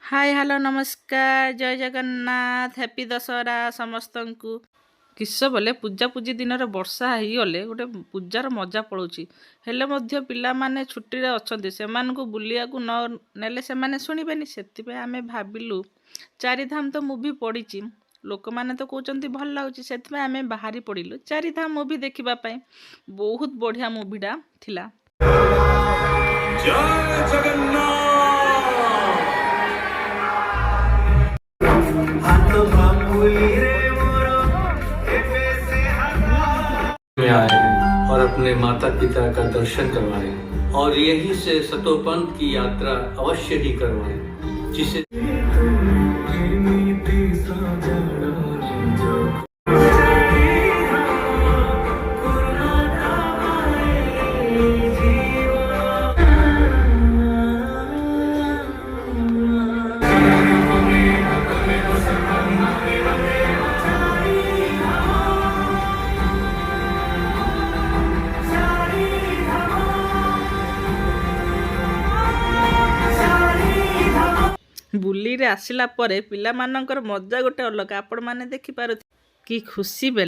Hi hello नमस्कार जय Jagannath happy Dussehra समस्त को किस बोले पूजा पूजी दिन वर्षा होगले गोटे पूजार मजा पड़ुची हेले मध्य पिला माने छुट्टी रे अछंती सेमान को बुलिया को न नेले से माने सुनिबेनी सेति आमे भाबिलु चारिधाम तो मूवी पड़ी लोक माने तो कहते भल लगुच से आमे बाहरी पड़िलु चारिधाम मूवी देखिबा पई बहुत बढ़िया मूवीटा थिला। जय जगन्नाथ में आए और अपने माता पिता का दर्शन करवाएं और यहीं से सतोपंथ की यात्रा अवश्य ही करवाएं जिसे बुली रे आसिला परे पिला मानकर मजा गोटे अलग आपण माने देखि पारु कि खुशी बेले